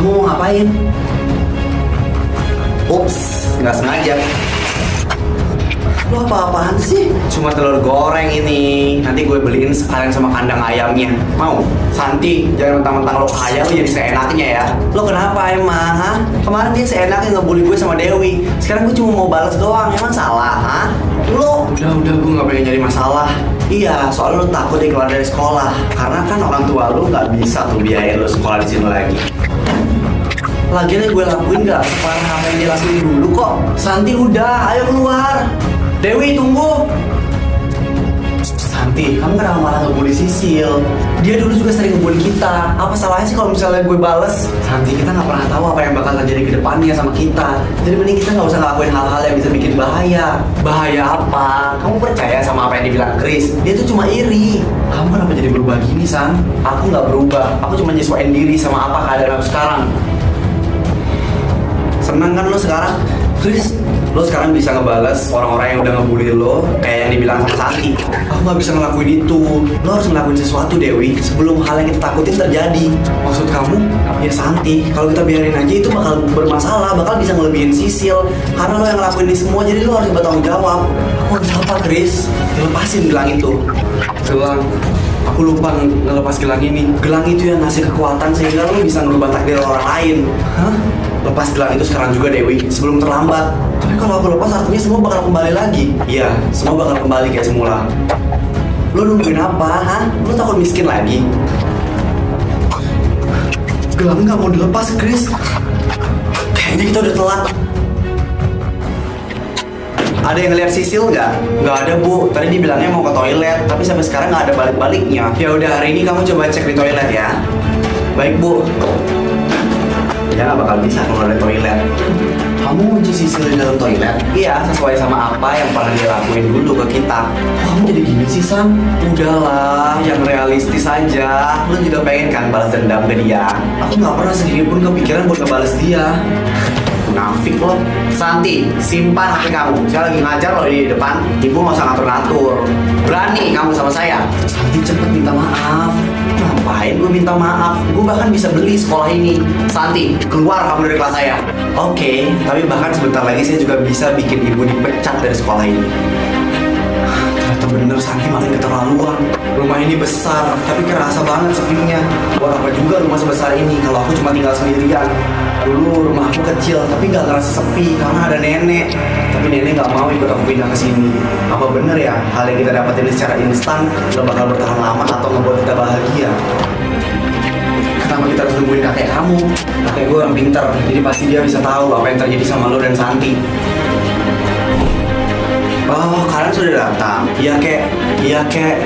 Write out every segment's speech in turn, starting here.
Kamu mau ngapain? Ups, nggak sengaja. Lo apa-apaan sih? Cuma telur goreng ini. Nanti gue beliin sekalian sama kandang ayamnya. Mau? Santi, jangan mentang-mentang lo kaya lo jadi seenaknya ya. Lo kenapa emang? Ha? Kemarin dia seenaknya ngebully gue sama Dewi. Sekarang gue cuma mau balas doang. Emang salah? Ha? Lo? Udah, gue nggak pengen nyari masalah. Iya, soalnya lo takut dia keluar dari sekolah. Karena kan orang tua lo nggak bisa tuh biayain lo sekolah di sini lagi. Lagian yang gue lakuin gak separah apa yang dia lakuin dulu kok. Santi udah, ayo keluar. Dewi tunggu. Santi, kamu kenapa malah ngebully Sisil? Dia dulu juga sering ngebully kita. Apa salahnya sih kalau misalnya gue bales? Santi, kita nggak pernah tahu apa yang bakal terjadi ke depannya sama kita. Jadi mending kita nggak usah ngelakuin hal-hal yang bisa bikin bahaya. Bahaya apa? Kamu percaya sama apa yang dibilang Chris? Dia tuh cuma iri. Kamu kenapa jadi berubah gini, San? Aku nggak berubah. Aku cuma nyesuaiin diri sama apa keadaan aku sekarang. Senang kan lo sekarang? Chris, lo sekarang bisa ngebales orang-orang yang udah ngebully lo kayak yang dibilang sama Santi. Aku gak bisa ngelakuin itu. Lo harus ngelakuin sesuatu, Dewi, sebelum hal yang kita takutin terjadi. Maksud kamu? Ya Santi, kalau kita biarin aja itu bakal bermasalah, bakal bisa ngelebihin Sisil. Karena lo yang ngelakuin ini semua, jadi lo harus bertanggung jawab. Aku harus apa, Chris? Lepasin gelang itu. Gelang? Aku lupa ngelepas gelang ini. Gelang itu yang ngasih kekuatan sehingga lo bisa ngerubah takdir orang lain. Hah? Lepas gelang itu sekarang juga, Dewi, sebelum terlambat. Tapi kalau aku lepas artinya semua bakal kembali lagi. Iya, semua bakal kembali kayak semula. Lo nungguin apa, ha? Lo takut miskin lagi? Gelang nggak mau dilepas, Chris. Kayaknya kita udah telat. Ada yang ngeliat Sisil nggak? Nggak ada, Bu. Tadi dibilangnya mau ke toilet, tapi sampai sekarang nggak ada balik-baliknya. Ya udah, hari ini kamu coba cek di toilet ya. Baik, Bu. Ya nggak bakal bisa keluar dari toilet. Kamu kunci Sisil di dalam toilet? Iya, sesuai sama apa yang pernah dia lakuin dulu ke kita. Kamu jadi gini sih, Sam? Udahlah, yang realistis aja. Lu juga pengen kan balas dendam ke dia? Aku nggak pernah sedikit pun kepikiran buat ngebales dia. Munafik lo. Santi, simpan HP kamu. Saya lagi ngajar lo di depan. Ibu nggak usah ngatur-ngatur. Berani kamu sama saya? Santi, cepet minta maaf. Ngapain gue minta maaf? Gue bahkan bisa beli sekolah ini. Santi, keluar kamu dari kelas saya. Oke, tapi bahkan sebentar lagi saya juga bisa bikin ibu dipecat dari sekolah ini. Ternyata bener, Santi makin keterlaluan. Rumah ini besar, tapi kerasa banget sepinya. Buat apa juga rumah sebesar ini kalau aku cuma tinggal sendirian. Dulu rumah aku kecil, tapi gak ngerasa sepi karena ada nenek. Tapi nenek gak mau ikut aku pindah ke sini. Apa bener ya, hal yang kita dapetin secara instan gak bakal bertahan lama atau ngebuat kita bahagia? Kenapa kita harus nungguin kakek kamu? Kakek gue yang pintar, jadi pasti dia bisa tahu apa yang terjadi sama lo dan Santi. Oh, kalian sudah datang? Iya, Kek. Iya, Kek.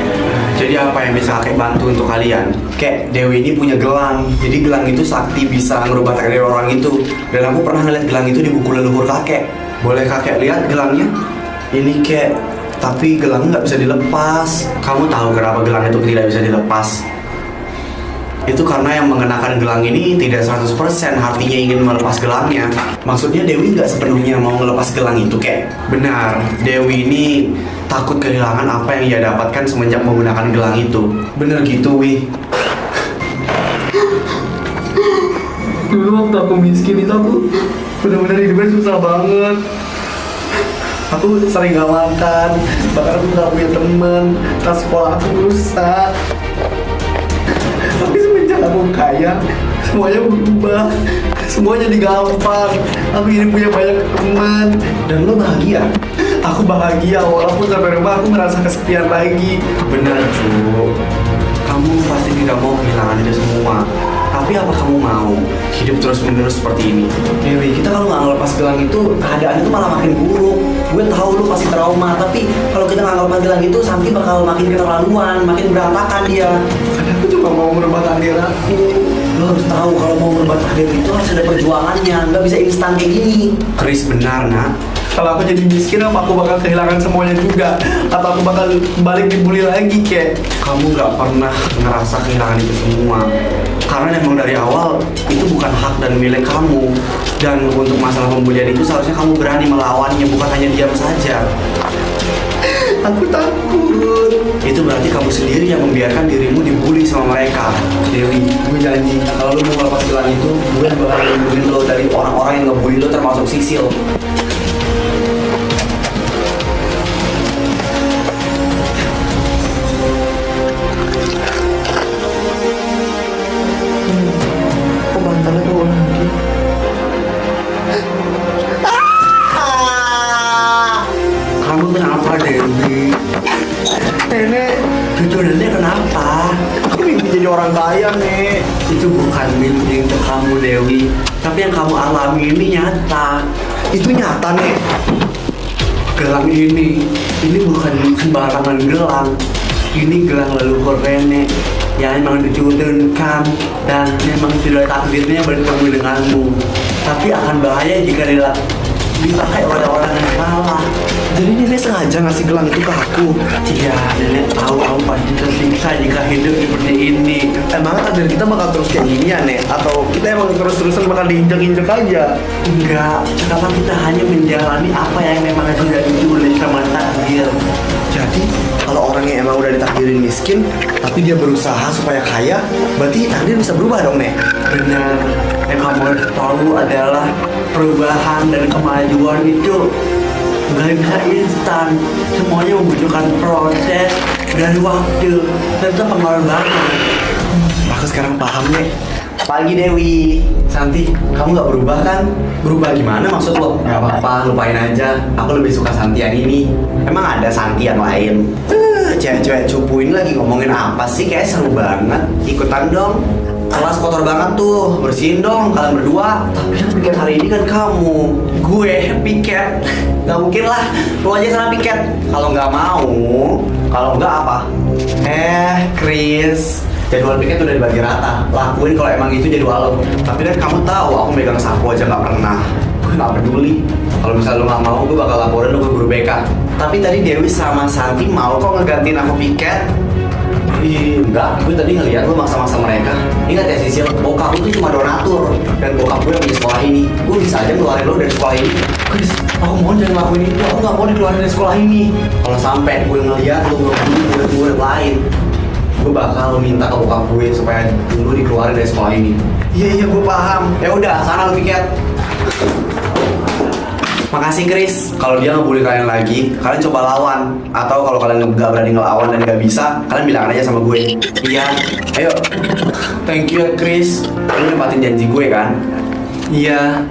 Jadi apa yang bisa kakek bantu untuk kalian? Kek, Dewi ini punya gelang. Jadi gelang itu sakti bisa ngerubah takdir orang itu. Dan aku pernah ngeliat gelang itu di buku leluhur kakek. Boleh kakek lihat gelangnya? Ini, Kek. Tapi gelang nggak bisa dilepas. Kamu tahu kenapa gelang itu tidak bisa dilepas? Itu karena yang mengenakan gelang ini tidak 100% artinya ingin melepas gelangnya. Maksudnya Dewi nggak sepenuhnya mau ngelepas gelang itu, Kek. Benar, Dewi ini takut kehilangan apa yang ia dapatkan semenjak menggunakan gelang itu. Bener gitu, Wi. Dulu waktu aku miskin itu aku benar-benar hidupnya susah banget. Aku sering gak makan, bahkan aku gak punya temen, kelas sekolah aku rusak. Tapi semenjak aku kaya, semuanya berubah, semuanya jadi gampang. Aku jadi punya banyak teman. Dan lo bahagia? Aku bahagia, walaupun sampai rumah aku merasa kesepian lagi. Benar, Cu. Kamu pasti tidak mau kehilangan itu semua. Tapi apa kamu mau hidup terus-menerus seperti ini? Dewi, kita kalau nggak ngelepas gelang itu, keadaan itu malah makin buruk. Gue tahu lu pasti trauma, tapi kalau kita nggak ngelepas gelang itu, Santi bakal makin keterlaluan, makin berantakan dia. Karena aku cuma mau merubah takdir aku. Lo harus tahu kalau mau merubah takdir itu harus ada perjuangannya, nggak bisa instan kayak gini. Chris, benar, nak. Kalau aku jadi miskin, apa aku bakal kehilangan semuanya juga? Atau aku bakal balik dibully lagi, Kek? Kamu gak pernah ngerasa kehilangan itu semua. Karena emang dari awal, itu bukan hak dan milik kamu. Dan untuk masalah pembulian itu, seharusnya kamu berani melawannya, bukan hanya diam saja. Aku takut. Itu berarti kamu sendiri yang membiarkan dirimu dibully sama mereka. Dewi, gue janji kalau lu mau lepas gelang itu, gue bakal lindungin lo dari orang-orang yang ngebully lo, termasuk Sisil. Kok bantalnya bawa lagi? Kamu kenapa, Dewi? Nenek, cucu nenek kenapa? Aku mimpi jadi orang kaya, Nek. Itu bukan mimpi untuk kamu, Dewi. Tapi yang kamu alami ini nyata. Itu nyata, Nek. Gelang ini bukan sembarangan gelang. Ini gelang leluhur nenek yang memang diturunkan dan memang sudah takdirnya bertemu denganmu. Tapi akan bahaya jika dipakai oleh orang yang salah. Jadi nenek sengaja ngasih gelang itu ke aku. Iya, nenek tahu kamu pasti tersiksa jika hidup seperti ini. Emang takdir kita bakal terus kayak gini ya, Nek? Atau kita emang terus-terusan bakal diinjek-injek aja? Enggak, sekarang kita hanya menjalani apa yang memang sudah ditulis sama takdir. Jadi, kalau orangnya emang udah ditakdirin miskin, tapi dia berusaha supaya kaya, berarti takdir bisa berubah dong, Nek? Benar. Yang kamu harus tahu adalah perubahan dan kemajuan itu nggak bisa instan. Semuanya membutuhkan proses dan waktu serta pengorbanan. Aku sekarang paham, Nek. Pagi Dewi. Santi, kamu nggak berubah kan? Berubah gimana maksud lo? Gak apa-apa, lupain aja. Aku lebih suka Santi yang ini. Emang ada Santi yang lain? Cewek-cewek cupu ini lagi ngomongin apa sih? Kayak seru banget. Ikutan dong. Kelas kotor banget tuh, bersihin dong kalian berdua. Tapi yang piket hari ini kan kamu. Gue piket. Gak mungkin lah, lo aja sana piket. Kalau nggak mau, kalau nggak apa? Chris, jadwal piket udah dibagi rata. Lakuin kalau emang itu jadwal lo. Tapi kan kamu tahu aku megang sapu aja nggak pernah. Gue nggak peduli. Kalau misalnya lo nggak mau, gue bakal laporin lo ke guru BK. Tapi tadi Dewi sama Santi mau kok ngegantiin aku piket. Enggak, gue tadi ngeliat lo maksa-maksa mereka. Ingat ya Sisil, bokap lu tuh cuma donatur. Dan bokap gue yang punya sekolah ini. Gue bisa aja ngeluarin lo dari sekolah ini. Chris, aku mohon jangan ngelakuin itu. Aku gak mau dikeluarin dari sekolah ini. Kalau sampai gue ngeliat lo ngebunuh murid-murid lain, gue bakal minta ke bokap gue supaya lo dikeluarin dari sekolah ini. Iya, gue paham. Ya udah, sana lo piket. Makasih Chris, kalau dia ngebully kalian lagi, kalian coba lawan. Atau kalau kalian nggak berani ngelawan dan nggak bisa, kalian bilang aja sama gue. Iya, ayo. Thank you Chris, lu nempatin janji gue kan? Iya.